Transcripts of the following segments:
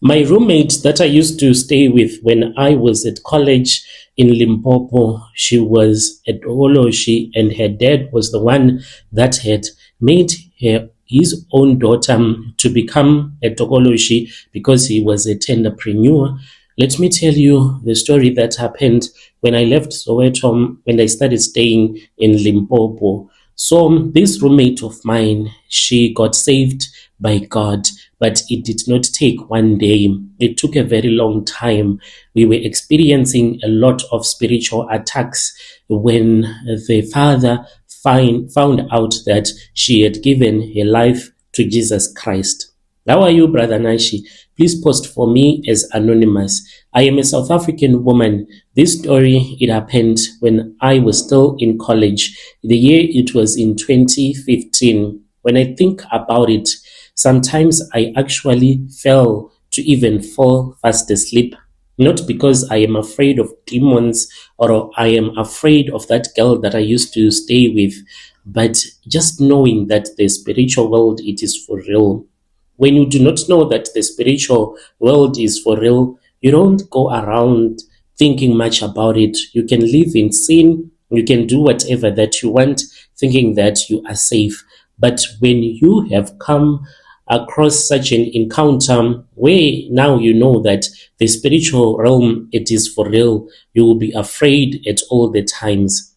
My roommate that I used to stay with when I was at college in Limpopo, she was at Tokoloshe, and her dad was the one that had made his own daughter to become a Tokoloshe because he was a entrepreneur. Let me tell you the story that happened when I left Soweto and I started staying in Limpopo. So this roommate of mine, she got saved by God, but it did not take one day. It took a very long time. We were experiencing a lot of spiritual attacks when the father found out that she had given her life to Jesus Christ. How are you, Brother Nashi? Please post for me as anonymous. I am a South African woman. This story, it happened when I was still in college. The year it was in 2015. When I think about it, sometimes I actually fell to even fall fast asleep. Not because I am afraid of demons or I am afraid of that girl that I used to stay with, but just knowing that the spiritual world, it is for real. When you do not know that the spiritual world is for real, you don't go around thinking much about it. You can live in sin, you can do whatever that you want, thinking that you are safe. But when you have come across such an encounter where now you know that the spiritual realm, it is for real, you will be afraid at all the times.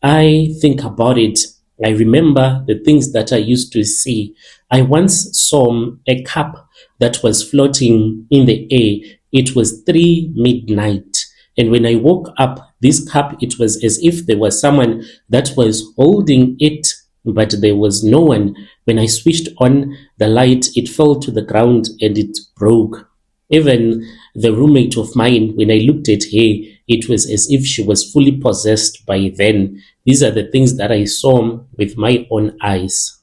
I think about it. I remember the things that I used to see. I once saw a cup that was floating in the air. It was 3 midnight. And when I woke up, this cup, it was as if there was someone that was holding it, but there was no one. When I switched on the light, it fell to the ground and it broke. Even the roommate of mine, when I looked at her, it was as if she was fully possessed by then. These are the things that I saw with my own eyes.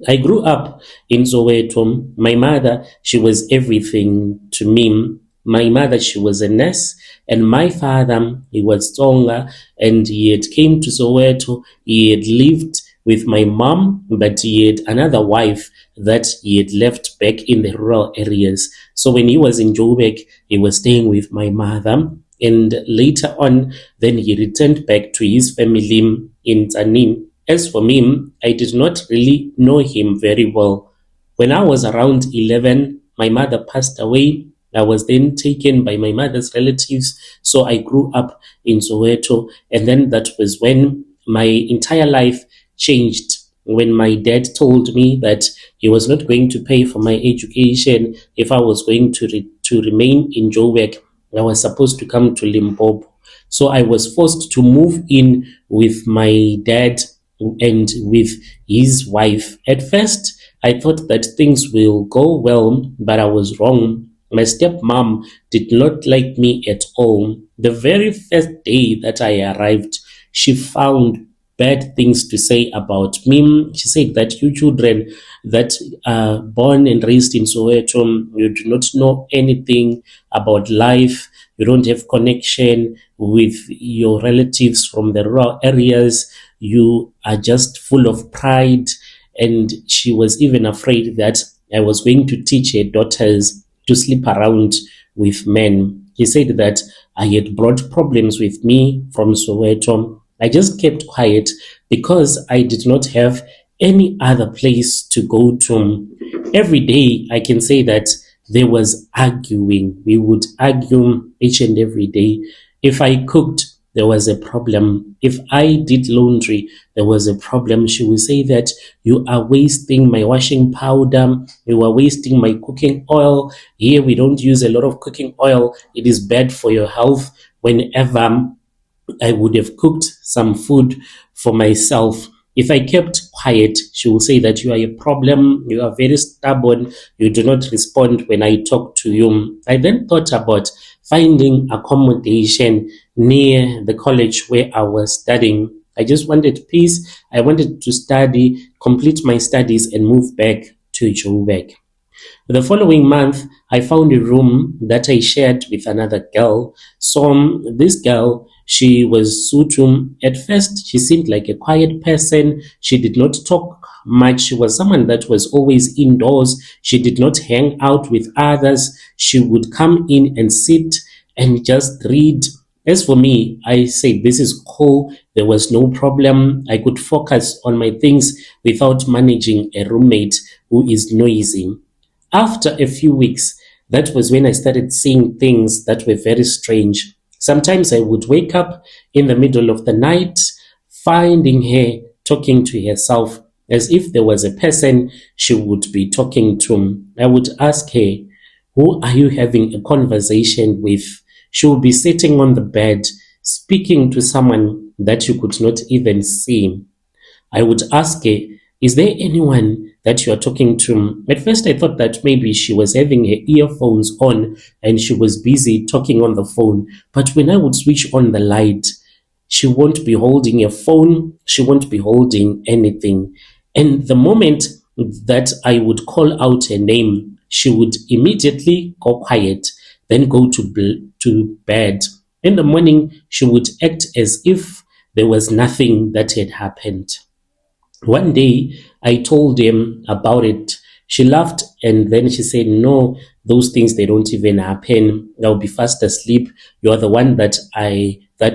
I grew up in Soweto. My mother, she was everything to me. My mother, she was a nurse, and my father, he was Tonga, and he had came to Soweto. He had lived with my mom, but he had another wife that he had left back in the rural areas. So when he was in Joburg, he was staying with my mother. And later on, then he returned back to his family in Tanin. As for me, I did not really know him very well. When I was around 11, my mother passed away. I was then taken by my mother's relatives. So I grew up in Soweto. And then that was when my entire life changed. When my dad told me that he was not going to pay for my education if I was going to remain in Joburg, I was supposed to come to Limpopo. So I was forced to move in with my dad and with his wife. At first, I thought that things will go well, but I was wrong. My stepmom did not like me at all. The very first day that I arrived, she found bad things to say about me. She said that you children that are born and raised in Soweto, you do not know anything about life. You don't have connection with your relatives from the rural areas. You are just full of pride. And she was even afraid that I was going to teach her daughters to sleep around with men. He said that I had brought problems with me from Soweto. I just kept quiet because I did not have any other place to go to. Every day, I can say that there was arguing. We would argue each and every day. If I cooked, there was a problem. If I did laundry, there was a problem. She would say that you are wasting my washing powder. You are wasting my cooking oil. Here, we don't use a lot of cooking oil. It is bad for your health. Whenever I would have cooked some food for myself, if I kept quiet, she will say that you are a problem, you are very stubborn, you do not respond when I talk to you. I then thought about finding accommodation near the college where I was studying. I just wanted peace. I wanted to study, complete my studies, and move back to Joburg. The following month, I found a room that I shared with another girl. So this girl, she was Sutum. At first, she seemed like a quiet person. She did not talk much. She was someone that was always indoors. She did not hang out with others. She would come in and sit and just read. As for me, I said, this is cool. There was no problem. I could focus on my things without managing a roommate who is noisy. After a few weeks, that was when I started seeing things that were very strange. Sometimes I would wake up in the middle of the night, finding her talking to herself as if there was a person she would be talking to. I would ask her, who are you having a conversation with? She would be sitting on the bed, speaking to someone that you could not even see. I would ask her, is there anyone that you are talking to? At first, I thought that maybe she was having her earphones on and she was busy talking on the phone. But when I would switch on the light, she won't be holding a phone, she won't be holding anything. And the moment that I would call out her name, she would immediately go quiet, then go to bed. In the morning, she would act as if there was nothing that had happened. One day I told him about it. She laughed and then she said, no, those things they don't even happen. I'll be fast asleep. You're the one that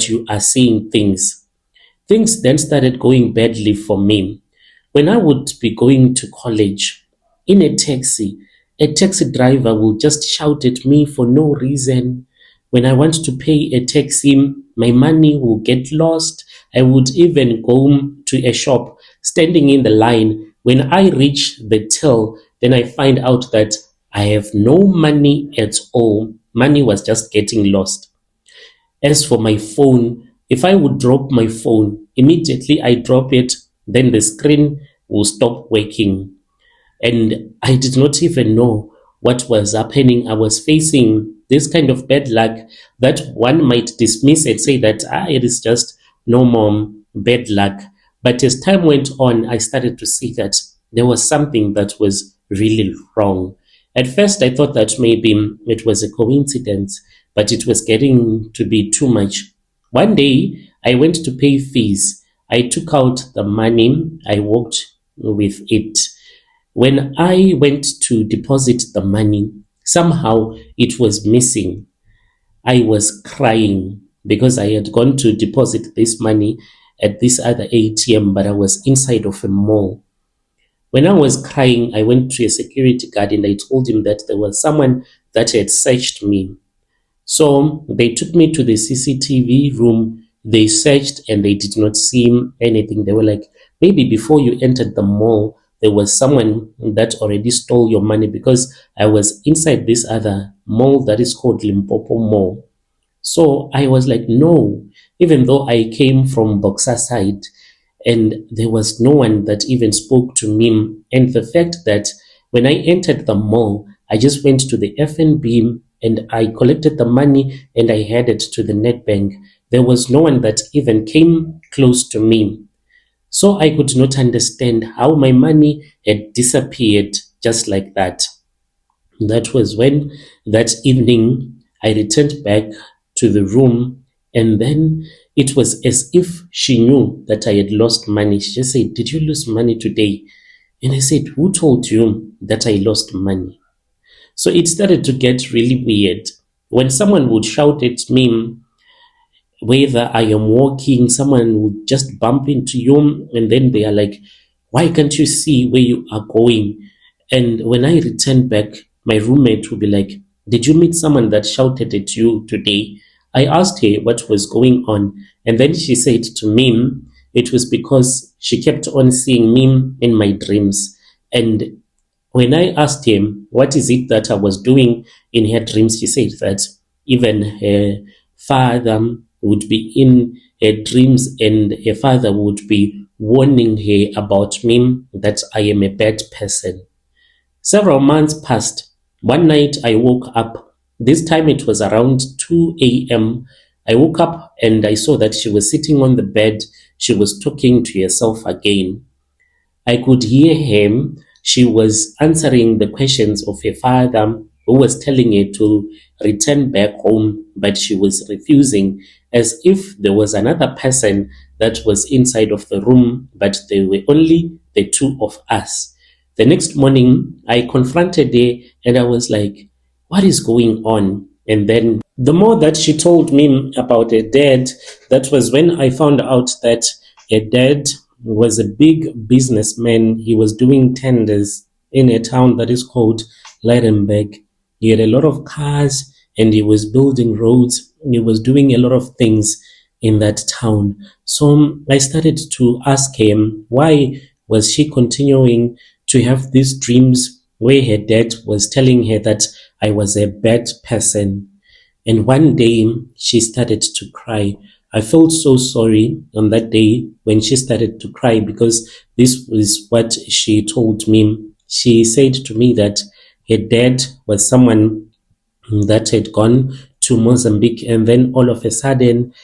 you are seeing things. Things then started going badly for me. When I would be going to college in a taxi driver will just shout at me for no reason. When I want to pay a taxi, my money will get lost. I would even go to a shop, standing in the line. When I reach the till, then I find out that I have no money at all. Money was just getting lost. As for my phone, if I would drop my phone, immediately I drop it, then the screen will stop working. And I did not even know what was happening. I was facing this kind of bad luck that one might dismiss and say that it is just normal bad luck. But as time went on, I started to see that there was something that was really wrong. At first, I thought that maybe it was a coincidence, but it was getting to be too much. One day, I went to pay fees. I took out the money, I walked with it. When I went to deposit the money, somehow it was missing. I was crying because I had gone to deposit this money at this other ATM, but I was inside of a mall. When I was crying, I went to a security guard and I told him that there was someone that had searched me. So they took me to the CCTV room. They searched and they did not see anything. They were like, maybe before you entered the mall, there was someone that already stole your money, because I was inside this other mall that is called Limpopo Mall. So I was like, no, even though I came from Boxer side and there was no one that even spoke to me. And the fact that when I entered the mall, I just went to the F&B and I collected the money and I headed to the net bank. There was no one that even came close to me. So I could not understand how my money had disappeared just like that. That was when that evening I returned back to the room, and then it was as if she knew that I had lost money. She just said, did you lose money today? And I said, who told you that I lost money? So it started to get really weird. When someone would shout at me, whether I am walking, someone would just bump into you, and then they are like, why can't you see where you are going? And when I return back, my roommate would be like, did you meet someone that shouted at you today? I asked her what was going on, and then she said to me, it was because she kept on seeing me in my dreams. And when I asked him, what is it that I was doing in her dreams, she said that even her father would be in her dreams and her father would be warning her about me, that I am a bad person. Several months passed. One night I woke up. This time it was around 2 a.m. I woke up and I saw that she was sitting on the bed. She was talking to herself again. I could hear her she was answering the questions of her father, who was telling her to return back home, but she was refusing, as if there was another person that was inside of the room, but they were only the two of us. The next morning, I confronted her and I was like, what is going on? And then the more that she told me about her dad, that was when I found out that her dad was a big businessman. He was doing tenders in a town that is called Leidenberg. He had a lot of cars and he was building roads. He was doing a lot of things in that town. So I started to ask him, why was she continuing to have these dreams where her dad was telling her that I was a bad person? And one day she started to cry. I felt so sorry on that day when she started to cry, because this was what she told me. She said to me that her dad was someone that had gone to Mozambique, and then all of a sudden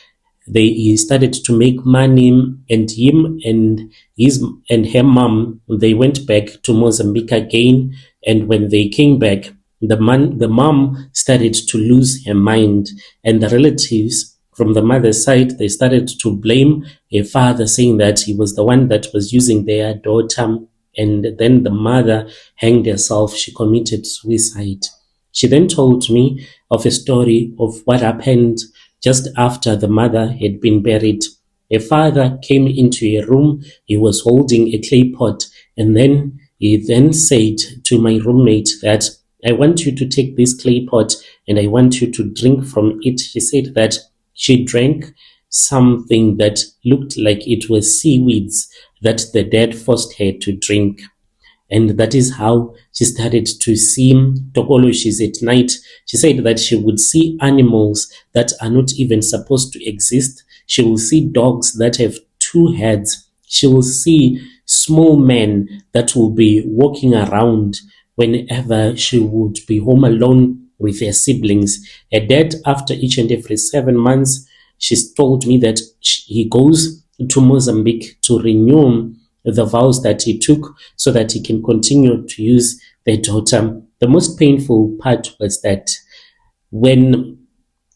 he started to make money, and him and her mom, they went back to Mozambique again. And when they came back, the mom started to lose her mind, and the relatives from the mother's side, they started to blame her father, saying that he was the one that was using their daughter. And then the mother hanged herself. She committed suicide. She then told me of a story of what happened just after the mother had been buried. A father came into a room. He was holding a clay pot, and then he then said to my roommate that, I want you to take this clay pot and I want you to drink from it. She said that she drank something that looked like it was seaweeds that the dad forced her to drink. And that is how she started to see Tokoloshes at night. She said that she would see animals that are not even supposed to exist. She will see dogs that have two heads. She will see small men that will be walking around whenever she would be home alone with her siblings. Her dad, after each and every 7 months, she told me that he goes to Mozambique to renew the vows that he took so that he can continue to use their daughter. The most painful part was that when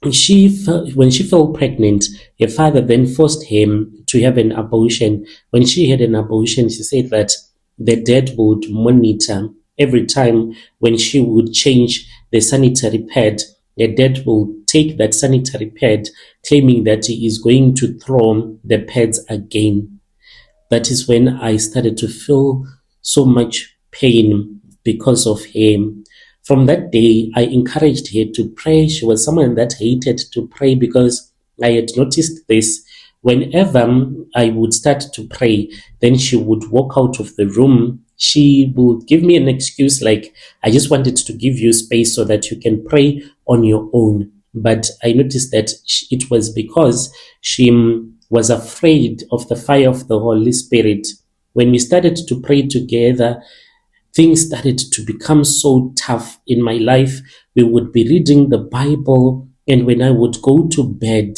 when she fell pregnant, her father then forced him to have an abortion. When she had an abortion, she said that the dad would monitor every time when she would change the sanitary pad. The dad will take that sanitary pad, claiming that he is going to throw the pads again. That is when I started to feel so much pain because of him. From that day, I encouraged her to pray. She was someone that hated to pray because I had noticed this. Whenever I would start to pray, then she would walk out of the room. She would give me an excuse like, I just wanted to give you space so that you can pray on your own. But I noticed that it was because she was afraid of the fire of the Holy Spirit. When we started to pray together, things started to become so tough in my life. We would be reading the Bible, and when I would go to bed,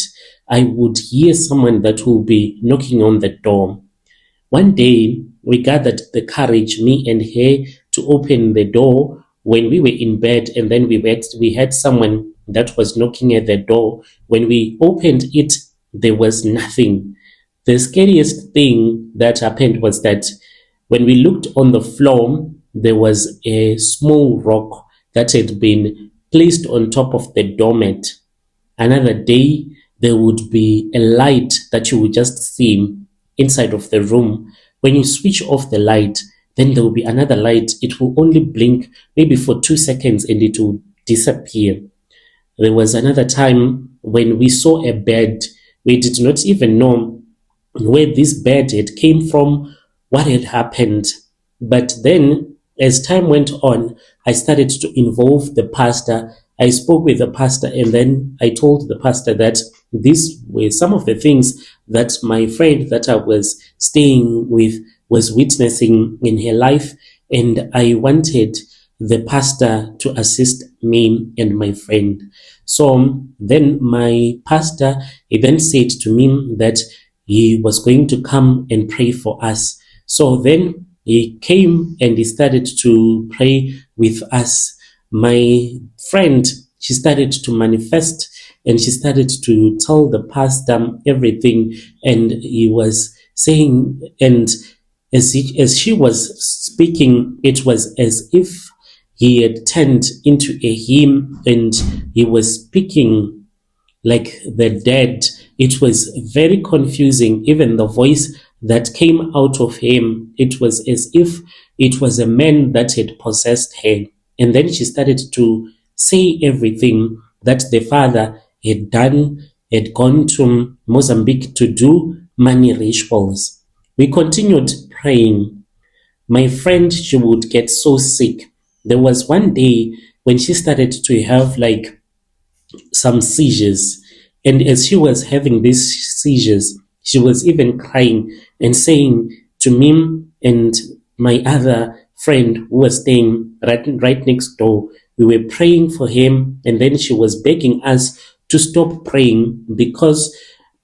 I would hear someone that will be knocking on the door. One day, we gathered the courage, me and her, to open the door when we were in bed, and then we had someone that was knocking at the door. When we opened it, there was nothing. The scariest thing that happened was that when we looked on the floor, there was a small rock that had been placed on top of the doormat. Another day, there would be a light that you would just see inside of the room. When you switch off the light, then there will be another light. It will only blink maybe for 2 seconds and it will disappear. There was another time when we saw a bed. We did not even know where this bed had came from, what had happened. But then, as time went on, I started to involve the pastor. I spoke with the pastor, and then I told the pastor that these were some of the things that my friend that I was staying with was witnessing in her life, and I wanted the pastor to assist me and my friend. So then my pastor, he then said to me that he was going to come and pray for us. So then he came and he started to pray with us. My friend, she started to manifest and she started to tell the pastor everything. And he was saying, and as she was speaking, it was as if he had turned into a hymn and he was speaking like the dead. It was very confusing. Even the voice that came out of him, it was as if it was a man that had possessed her. And then she started to say everything that the father had done, had gone to Mozambique to do money rituals. We continued praying. My friend, she would get so sick. There was one day when she started to have like some seizures. And as she was having these seizures, she was even crying and saying to me and my other friend who was staying right next door, we were praying for him. And then she was begging us to stop praying because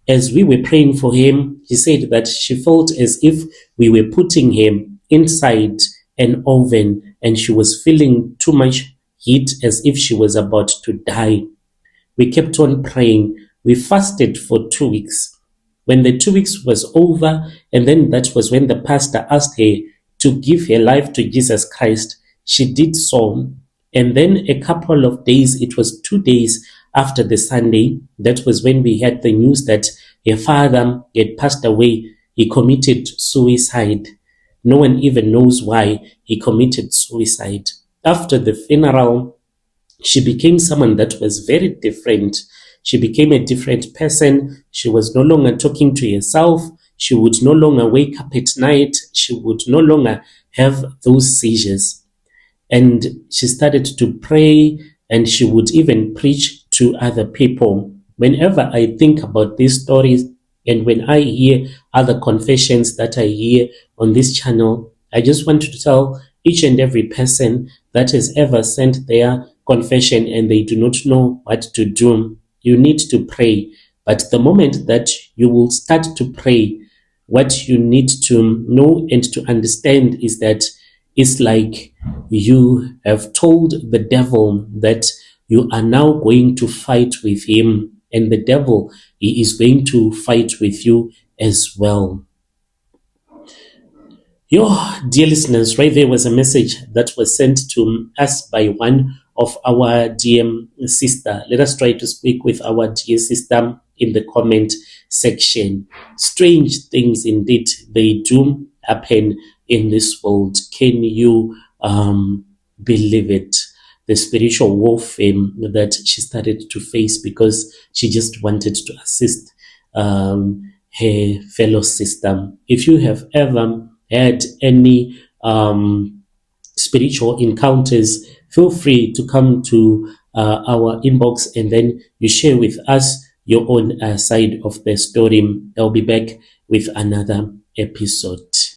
as we were praying for him, she said that she felt as if we were putting him inside an oven and she was feeling too much heat as if she was about to die. We kept on praying. We fasted for 2 weeks. When the 2 weeks was over, and then that was when the pastor asked her to give her life to Jesus Christ, she did so. And then a couple of days, it was 2 days after the Sunday, that was when we had the news that her father had passed away. He committed suicide. No one even knows why he committed suicide. After the funeral, she became someone that was very different. She became a different person. She was no longer talking to herself. She would no longer wake up at night. She would no longer have those seizures. And she started to pray and she would even preach to other people. Whenever I think about these stories and when I hear other confessions that I hear on this channel, I just want to tell each and every person that has ever sent their confession and they do not know what to do, you need to pray. But the moment that you will start to pray, what you need to know and to understand is that it's like you have told the devil that you are now going to fight with him, and the devil, he is going to fight with you as well. Your dear listeners, right there was a message that was sent to us by one of our dear sister. Let us try to speak with our dear sister in the comment section. Strange things indeed, they do happen in this world. Can you believe it? The spiritual warfare that she started to face because she just wanted to assist her fellow sister. If you have ever had any spiritual encounters, feel free to come to our inbox and then you share with us your own side of the story. I'll be back with another episode.